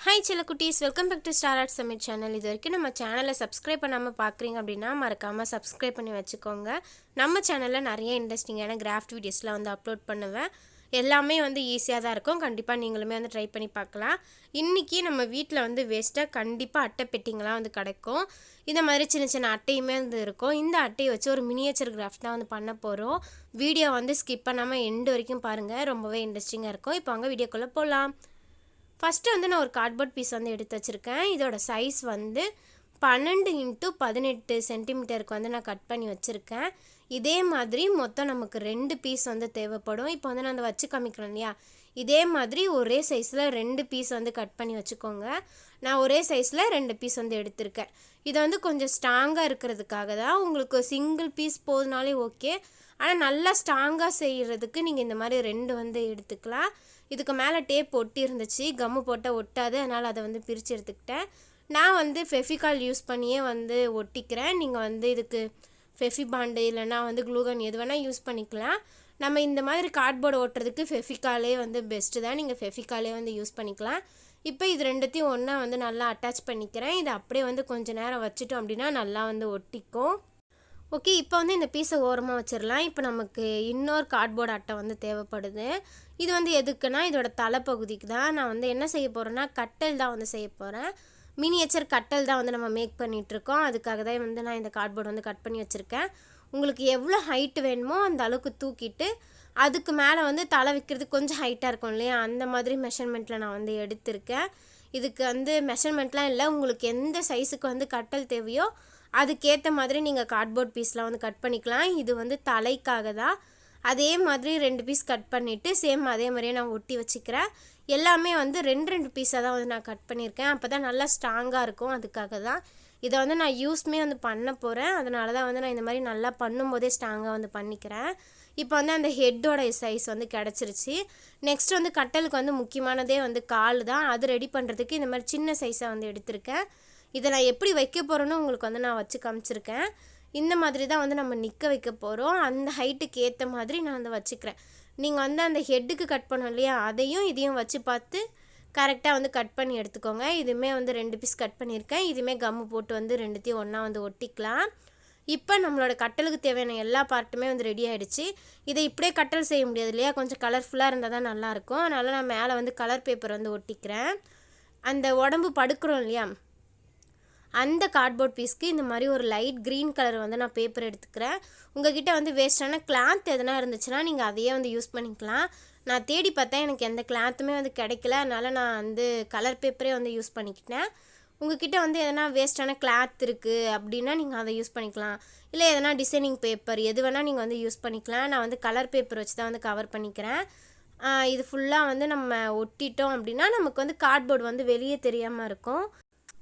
Hi சில குட்டீஸ், welcome back to star art summit channel. இது வரைக்கும் நம்ம சேனலை சப்ஸ்கிரைப் பண்ணாமல் பார்க்குறீங்க அப்படின்னா மறக்காமல் சப்ஸ்கிரைப் பண்ணி வச்சுக்கோங்க. நம்ம சேனலில் நிறைய இன்ட்ரெஸ்டிங்கான கிராஃப்ட் வீடியோஸ்லாம் அப்லோட் பண்ணுவேன். எல்லாமே ஈஸியாக தான் இருக்கும். கண்டிப்பாக நீங்களுமே ட்ரை பண்ணி பார்க்கலாம். இன்றைக்கி நம்ம வீட்டில் வேஸ்ட்டாக கண்டிப்பாக அட்டை பெட்டிங்கெலாம் கிடைக்கும். இந்த மாதிரி சின்ன சின்ன அட்டையுமே இருக்கும். இந்த அட்டையை வச்சு ஒரு மினியேச்சர் கிராஃப்ட் தான் பண்ண போகிறோம். வீடியோ ஸ்கிப் பண்ணாமல் எண்டு வரைக்கும் பாருங்கள். ரொம்பவே இன்ட்ரெஸ்டிங்காக இருக்கும். இப்போ அங்கே வீடியோக்குள்ளே போகலாம். ஃபஸ்ட்டு நான் ஒரு கார்ட்போர்ட் பீஸ் எடுத்து வச்சுருக்கேன். இதோட சைஸ் 12 x 18 சென்டிமீட்டருக்கு நான் கட் பண்ணி வச்சுருக்கேன். இதே மாதிரி மொத்தம் நமக்கு 2 பீஸ் தேவைப்படும். இப்போ நான் அதை வச்சு காமிக்கிறேன் இல்லையா, இதே மாதிரி ஒரே சைஸில் 2 பீஸ் கட் பண்ணி வச்சுக்கோங்க. நான் ஒரே சைஸில் 2 பீஸ் எடுத்திருக்கேன். இது கொஞ்சம் ஸ்ட்ராங்காக இருக்கிறதுக்காக தான். உங்களுக்கு சிங்கிள் பீஸ் போதுனாலே ஓகே. ஆனால் நல்லா ஸ்ட்ராங்காக செய்கிறதுக்கு நீங்கள் இந்த மாதிரி 2 எடுத்துக்கலாம். இதுக்கு மேலே டேப் ஒட்டி இருந்துச்சு, கம்மு போட்டால் ஒட்டாது, அதனால் அதை பிரித்து எடுத்துக்கிட்டேன். நான் ஃபெஃபிகால் யூஸ் பண்ணியே ஒட்டிக்கிறேன். நீங்கள் இதுக்கு ஃபெஃபிபாண்டு இல்லைனா க்ளூகன் எது வேணால் யூஸ் பண்ணிக்கலாம். நம்ம இந்த மாதிரி கார்ட்போர்டு ஓட்டுறதுக்கு ஃபெஃபிகாலே பெஸ்ட்டு தான். நீங்கள் ஃபெஃபிகாலே யூஸ் பண்ணிக்கலாம். இப்போ இது ரெண்டுத்தையும் ஒன்றா நல்லா அட்டாச் பண்ணிக்கிறேன். இதை அப்படியே கொஞ்சம் நேரம் வச்சுட்டோம் அப்படின்னா நல்லா ஒட்டிக்கும். ஓகே, இப்போ இந்த பீஸை ஓரமாக வச்சிடலாம். இப்போ நமக்கு இன்னொரு கார்ட்போர்டு அட்டை தேவைப்படுது. இது எதுக்குன்னா இதோட தலைப்பகுதிக்கு தான். நான் என்ன செய்ய போகிறேன்னா கட்டல் தான் செய்ய போகிறேன். மினியேச்சர் கட்டல் தான் நம்ம மேக் பண்ணிகிட்ருக்கோம். அதுக்காக தான் நான் இந்த கார்ட்போர்டு கட் பண்ணி வச்சுருக்கேன். உங்களுக்கு எவ்வளோ ஹைட்டு வேணுமோ அந்த அளவுக்கு தூக்கிட்டு அதுக்கு மேலே தலை வைக்கிறதுக்கு கொஞ்சம் ஹைட்டாக இருக்கும் இல்லையா, அந்த மாதிரி மெஷர்மெண்ட்டில் நான் எடுத்திருக்கேன். இதுக்கு மெஷர்மெண்ட்லாம் இல்லை, உங்களுக்கு எந்த சைஸுக்கு கட்டல் தேவையோ அதுக்கேற்ற மாதிரி நீங்கள் கார்ட்போர்ட் பீஸ்லாம் கட் பண்ணிக்கலாம். இது தலைக்காக தான். அதே மாதிரி 2 பீஸ் கட் பண்ணிவிட்டு சேம் அதே மாதிரியே நான் ஒட்டி வச்சுக்கிறேன். எல்லாமே 2 பீஸாக தான் நான் கட் பண்ணியிருக்கேன். அப்போ தான் நல்லா ஸ்ட்ராங்காக இருக்கும். அதுக்காக தான் இதை நான் யூஸ்மே பண்ண போகிறேன். அதனால தான் நான் இந்த மாதிரி நல்லா பண்ணும்போதே ஸ்ட்ராங்காக பண்ணிக்கிறேன். இப்போ அந்த ஹெட்டோட சைஸ் கிடச்சிருச்சு. நெக்ஸ்ட் கட்டலுக்கு முக்கியமானதே கால் தான். அது ரெடி பண்ணுறதுக்கு இந்த மாதிரி சின்ன சைஸாக எடுத்திருக்கேன். இதை நான் எப்படி வைக்க போகிறேன்னு உங்களுக்கு நான் வச்சு காமிச்சிருக்கேன். இந்த மாதிரி தான் நம்ம நிற்க வைக்க போகிறோம். அந்த ஹைட்டுக்கு ஏற்ற மாதிரி நான் வச்சுக்கிறேன். நீங்கள் அந்த ஹெட்டுக்கு கட் பண்ணோம் இல்லையா, அதையும் இதையும் வச்சு பார்த்து கரெக்டாக கட் பண்ணி எடுத்துக்கோங்க. இதுவுமே 2 பீஸ் கட் பண்ணியிருக்கேன். இதுவுமே கம்மு போட்டு ரெண்டுத்தையும் ஒன்றா ஒட்டிக்கலாம். இப்போ நம்மளோட கட்டலுக்கு தேவையான எல்லா பார்ட்டுமே ரெடி ஆகிடுச்சு. இதை இப்படியே கட்டல் செய்ய முடியாது இல்லையா, கொஞ்சம் கலர்ஃபுல்லாக இருந்தால் தான் நல்லாயிருக்கும். அதனால் நான் மேலே கலர் பேப்பர் ஒட்டிக்கிறேன். அந்த உடம்பு படுக்கிறோம் இல்லையா, அந்த கார்ட்போர்ட் பீஸ்க்கு இந்த மாதிரி ஒரு லைட் க்ரீன் கலர் நான் பேப்பர் எடுத்துக்கிறேன். உங்கள்கிட்ட வேஸ்ட்டான கிளாத் எதனா இருந்துச்சுன்னா நீங்கள் அதையே யூஸ் பண்ணிக்கலாம். நான் தேடி பார்த்தேன், எனக்கு எந்த கிளாத்துமே கிடைக்கல. அதனால் நான் கலர் பேப்பரே யூஸ் பண்ணிக்கிட்டேன். உங்கள்கிட்ட எதனா வேஸ்ட்டான கிளாத் இருக்குது அப்படின்னா நீங்கள் அதை யூஸ் பண்ணிக்கலாம். இல்லை எதனா டிசைனிங் பேப்பர் எது வேணால் நீங்கள் யூஸ் பண்ணிக்கலாம். நான் கலர் பேப்பர் வச்சு தான் கவர் பண்ணிக்கிறேன். இது ஃபுல்லாக நம்ம ஒட்டிட்டோம் அப்படின்னா நமக்கு கார்ட்போர்டு வெளியே தெரியாமல் இருக்கும்.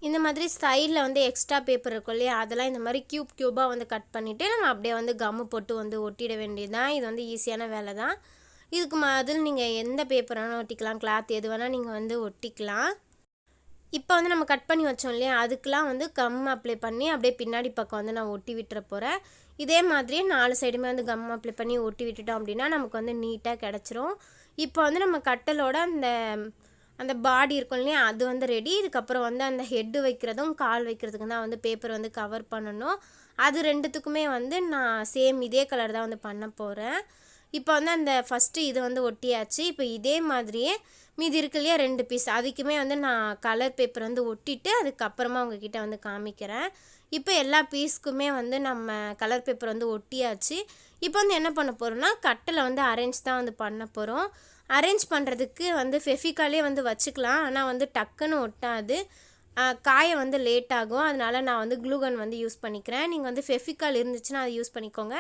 இந்த மாதிரி சைடில் எக்ஸ்ட்ரா பேப்பர் இருக்கும் இல்லையா, அதெல்லாம் இந்த மாதிரி க்யூபாக கட் பண்ணிவிட்டு நம்ம அப்படியே கம்மு போட்டு ஒட்டிட வேண்டியது தான். இது ஈஸியான வேலை தான். இதுக்கு அதில் நீங்கள் எந்த பேப்பர் வேணால் ஒட்டிக்கலாம், கிளாத் எது வேணால் நீங்கள் ஒட்டிக்கலாம். இப்போ நம்ம கட் பண்ணி வச்சோம் இல்லையா, அதுக்கெலாம் கம் அப்ளை பண்ணி அப்படியே பின்னாடி பக்கம் நான் ஒட்டி விட்டுற போகிறேன். இதே மாதிரியே 4 சைடுமே கம் அப்ளை பண்ணி ஒட்டி விட்டுட்டோம் அப்படின்னா நமக்கு நீட்டாக கிடச்சிரும். இப்போ நம்ம கட்டலோட அந்த பாடி இருக்கும் இல்லையா, அது ரெடி. இதுக்கப்புறம் அந்த ஹெட்டு வைக்கிறதும் கால் வைக்கிறதுக்கு தான் பேப்பர் கவர் பண்ணணும். அது ரெண்டுத்துக்குமே நான் சேம் இதே கலர் தான் பண்ண போகிறேன். இப்போ அந்த ஃபஸ்ட்டு இது ஒட்டியாச்சு. இப்போ இதே மாதிரியே மீதி இருக்கு இல்லையா 2 பீஸ், அதுக்குமே நான் கலர் பேப்பர் ஒட்டிட்டு அதுக்கப்புறமா உங்ககிட்ட காமிக்கிறேன். இப்போ எல்லா பீஸ்க்குமே நம்ம கலர் பேப்பர் ஒட்டியாச்சு. இப்போ என்ன பண்ண போகிறோம்னா கட்டலை அரேஞ்ச் தான் பண்ண போகிறோம். அரேஞ்ச் பண்ணுறதுக்கு ஃபெஃபிகாலே வச்சுக்கலாம். ஆனால் டக்குன்னு ஒட்டாது, காய லேட் ஆகும். அதனால் நான் க்ளூகன் யூஸ் பண்ணிக்கிறேன். நீங்கள் ஃபெஃபிகால் இருந்துச்சுன்னா அதை யூஸ் பண்ணிக்கோங்க.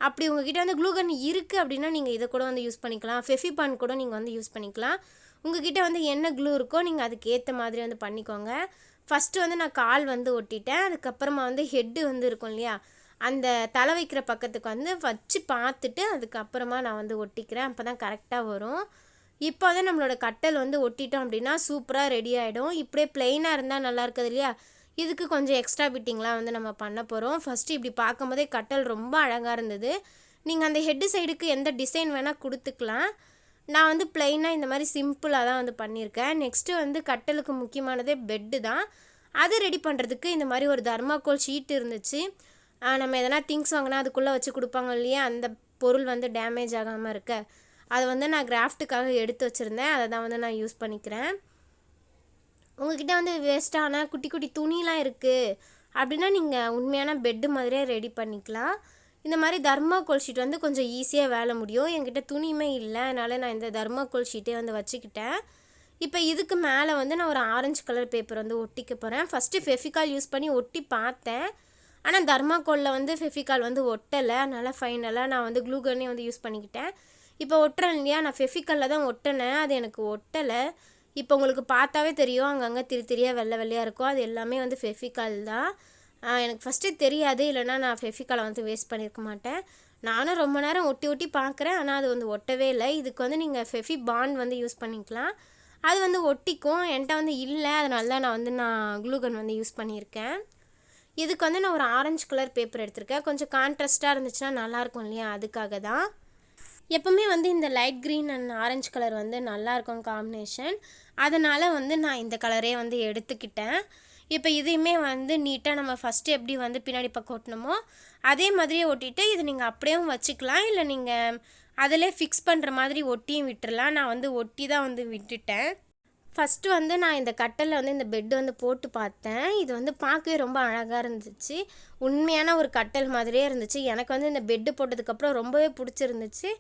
அப்படி உங்ககிட்ட க்ளூகன் இருக்குது அப்படின்னா நீங்கள் இதை கூட யூஸ் பண்ணிக்கலாம். ஃபெஃபிபான் கூட நீங்கள் யூஸ் பண்ணிக்கலாம். உங்ககிட்ட என்ன க்ளூ இருக்கோ நீங்கள் அதுக்கு ஏற்ற மாதிரி பண்ணிக்கோங்க. ஃபஸ்ட்டு நான் கால் ஒட்டிட்டேன். அதுக்கப்புறமா ஹெட்டு இருக்கும் இல்லையா, அந்த தலை வைக்கிற பக்கத்துக்கு வச்சு பார்த்துட்டு அதுக்கப்புறமா நான் ஒட்டிக்கிறேன். அப்போ தான் கரெக்டாக வரும். இப்போ நம்மளோட கட்டல் ஒட்டிட்டோம் அப்படின்னா சூப்பராக ரெடி ஆகிடும். இப்படியே ப்ளெயினாக இருந்தால் நல்லா இருக்குது இல்லையா, இதுக்கு கொஞ்சம் எக்ஸ்ட்ரா பிட்டிங்லாம் நம்ம பண்ண போகிறோம். ஃபஸ்ட்டு இப்படி பார்க்கும்போதே கட்டல் ரொம்ப அழகாக இருந்தது. நீங்கள் அந்த ஹெட்டு சைடுக்கு எந்த டிசைன் வேணால் கொடுத்துக்கலாம். நான் வந்து ப்ளைனாக இந்த மாதிரி சிம்பிளாக தான் வந்து பண்ணியிருக்கேன். நெக்ஸ்ட்டு வந்து கட்டிலுக்கு முக்கியமானதே பெட்டு தான். அது ரெடி பண்ணுறதுக்கு இந்த மாதிரி ஒரு தர்மாக்கோல் ஷீட் இருந்துச்சு. நம்ம எதனா திங்ஸ் வாங்கினா அதுக்குள்ளே வச்சு கொடுப்பாங்க இல்லையா, அந்த பொருள் வந்து டேமேஜ் ஆகாமல் இருக்க, அதை வந்து நான் கிராஃப்ட்டுக்காக எடுத்து வச்சுருந்தேன். அதை தான் வந்து நான் யூஸ் பண்ணிக்கிறேன். உங்கள்கிட்ட வந்து வேஸ்ட்டான குட்டி குட்டி துணிலாம் இருக்குது அப்படின்னா நீங்கள் உண்மையான பெட்டு மாதிரியே ரெடி பண்ணிக்கலாம். இந்த மாதிரி தர்மாக்கோல் ஷீட் வந்து கொஞ்சம் ஈஸியாக வேலை முடியும். என்கிட்ட துணியுமே இல்லை, அதனால் நான் இந்த தர்மாக்கோல் ஷீட்டே வந்து வச்சுக்கிட்டேன். இப்போ இதுக்கு மேலே வந்து நான் ஒரு ஆரஞ்சு கலர் பேப்பர் வந்து ஒட்டிக்க போகிறேன். ஃபஸ்ட்டு ஃபெஃபிகால் யூஸ் பண்ணி ஒட்டி பார்த்தேன். ஆனால் தர்மாக்கோலில் வந்து ஃபெஃபிகால் வந்து ஒட்டலை. அதனால் ஃபைனலாக நான் வந்து க்ளூகன்னே வந்து யூஸ் பண்ணிக்கிட்டேன். இப்போ ஒட்டுறேன் இல்லையா, நான் ஃபெஃபிகாலில் தான் ஒட்டினேன், அது எனக்கு ஒட்டலை. இப்போ உங்களுக்கு பார்த்தாவே தெரியும், அங்கங்கே திரியாக வெள்ளை வெள்ளையாக இருக்கும். அது எல்லாமே வந்து ஃபெஃபிகால் தான். எனக்கு ஃபஸ்ட்டு தெரியாது, இல்லைனா நான் ஃபெஃபிகாலை வந்து வேஸ்ட் பண்ணியிருக்க மாட்டேன். நானும் ரொம்ப நேரம் ஒட்டி ஒட்டி பார்க்குறேன், ஆனால் அது வந்து ஒட்டவே இல்லை. இதுக்கு வந்து நீங்கள் ஃபெஃபி பாண்ட் வந்து யூஸ் பண்ணிக்கலாம். அது வந்து ஒட்டிக்கும். என்கிட்ட வந்து இல்லை, அதனால தான் நான் க்ளூகன் வந்து யூஸ் பண்ணியிருக்கேன். இதுக்கு வந்து நான் ஒரு ஆரஞ்சு கலர் பேப்பர் எடுத்திருக்கேன். கொஞ்சம் கான்ட்ராஸ்ட்டாக இருந்துச்சுன்னா நல்லாயிருக்கும் இல்லையா, அதுக்காக தான். எப்போவுமே வந்து இந்த light green and orange colour வந்து நல்லாயிருக்கும் காம்பினேஷன். அதனால் வந்து நான் இந்த கலரே வந்து எடுத்துக்கிட்டேன். இப்போ இதையுமே வந்து நீட்டாக நம்ம ஃபஸ்ட்டு எப்படி வந்து பின்னாடி பக்கம் ஒட்டணுமோ அதே மாதிரியே ஒட்டிட்டு இது நீங்கள் அப்படியும் வச்சுக்கலாம், இல்லை நீங்கள் அதிலே ஃபிக்ஸ் பண்ணுற மாதிரி ஒட்டியும் விட்டுறலாம். நான் வந்து ஒட்டி தான் வந்து விட்டுட்டேன். ஃபஸ்ட்டு வந்து நான் இந்த கட்டலில் வந்து இந்த பெட்டு வந்து போட்டு பார்த்தேன். இது வந்து பார்க்கவே ரொம்ப அழகாக இருந்துச்சு. உண்மையான ஒரு கட்டல் மாதிரியே இருந்துச்சு. எனக்கு வந்து இந்த பெட்டு போட்டதுக்கப்புறம் ரொம்பவே பிடிச்சிருந்துச்சு.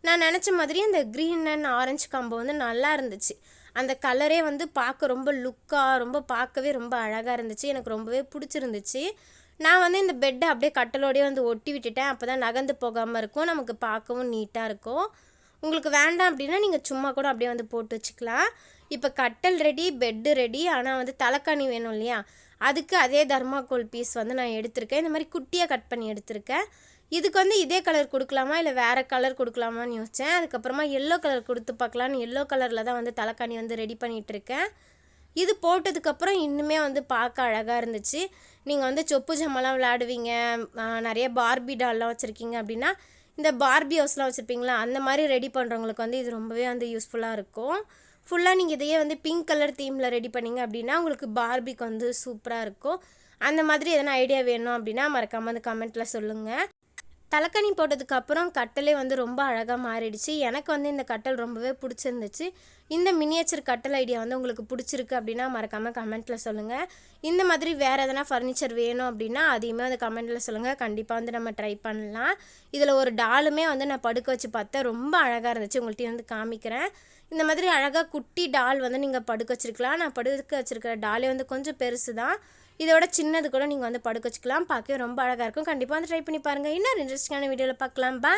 நான் நினச்ச மாதிரி இந்த க்ரீன் அண்ட் ஆரஞ்சு காம்போ வந்து நல்லா இருந்துச்சு. அந்த கலரே வந்து பார்க்க ரொம்ப லுக்காக, ரொம்ப பார்க்கவே ரொம்ப அழகாக இருந்துச்சு. எனக்கு ரொம்பவே பிடிச்சிருந்துச்சு. நான் வந்து இந்த பெட்டை அப்படியே கட்டலோடையே வந்து ஒட்டி விட்டுட்டேன். அப்போ தான் நகர்ந்து போகாமல் இருக்கும், நமக்கு பார்க்கவும் நீட்டாக இருக்கும். உங்களுக்கு வேண்டாம் அப்படின்னா நீங்கள் சும்மா கூட அப்படியே வந்து போட்டு வச்சுக்கலாம். இப்போ கட்டல் ரெடி, பெட்டு ரெடி. ஆனால் வந்து தலைக்காணி வேணும் இல்லையா, அதுக்கு அதே தர்மாக்கோல் பீஸ் வந்து நான் எடுத்திருக்கேன். இந்த மாதிரி குட்டியாக கட் பண்ணி எடுத்திருக்கேன். இதுக்கு வந்து இதே கலர் கொடுக்கலாமா இல்லை வேறு கலர் கொடுக்கலாமான்னு யோசித்தேன். அதுக்கப்புறமா எல்லோ கலர் கொடுத்து பார்க்கலான்னு எல்லோ கலரில் தான் வந்து தலைக்காணி வந்து ரெடி பண்ணிகிட்ருக்கேன். இது போட்டதுக்கப்புறம் இன்னுமே வந்து பார்க்க அழகாக இருந்துச்சு. நீங்கள் வந்து சொப்பு ஜாமான்லாம் விளையாடுவீங்க, நிறைய பார்பி டால்லாம் வச்சுருக்கீங்க அப்படின்னா, இந்த பார்பி ஹவுஸ்லாம் வச்சுருப்பீங்களா, அந்த மாதிரி ரெடி பண்ணுறவங்களுக்கு வந்து இது ரொம்பவே வந்து யூஸ்ஃபுல்லாக இருக்கும். ஃபுல்லாக நீங்கள் இதையே வந்து பிங்க் கலர் தீமில் ரெடி பண்ணிங்க அப்படின்னா உங்களுக்கு பார்பிக்கு வந்து சூப்பராக இருக்கும். அந்த மாதிரி எதனா ஐடியா வேணும் அப்படின்னா மறக்காமல் அந்த கமெண்ட்டில் சொல்லுங்கள். தலைக்கணி போட்டதுக்கப்புறம் கட்டலே வந்து ரொம்ப அழகாக மாறிடுச்சு. எனக்கு வந்து இந்த கட்டல் ரொம்பவே பிடிச்சிருந்துச்சு. இந்த மினியேச்சர் கட்டல் ஐடியா வந்து உங்களுக்கு பிடிச்சிருக்கு அப்படின்னா மறக்காமல் கமெண்ட்டில் சொல்லுங்கள். இந்த மாதிரி வேறு எதனா ஃபர்னிச்சர் வேணும் அப்படின்னா அதையுமே வந்து கமெண்ட்டில் சொல்லுங்கள். கண்டிப்பாக வந்து நம்ம ட்ரை பண்ணலாம். இதில் ஒரு டாலுமே வந்து நான் படுக்க வச்சு பார்த்தேன், ரொம்ப அழகாக இருந்துச்சு. உங்கள்கிட்ட வந்து காமிக்கிறேன். இந்த மாதிரி அழகாக குட்டி டால் வந்து நீங்கள் படுக்க வச்சுருக்கலாம். நான் படுக்க வச்சுருக்கிற டாலே வந்து கொஞ்சம் பெருசு தான். இதோட சின்னது கூட நீங்கள் வந்து படுக்க வச்சுக்கலாம். பார்க்கவே ரொம்ப அழகாக இருக்கும். கண்டிப்பாக வந்து ட்ரை பண்ணி பாருங்கள். இன்னொரு இன்ட்ரெஸ்டிங்கான வீடியோவில் பார்க்கலாம். பாய்.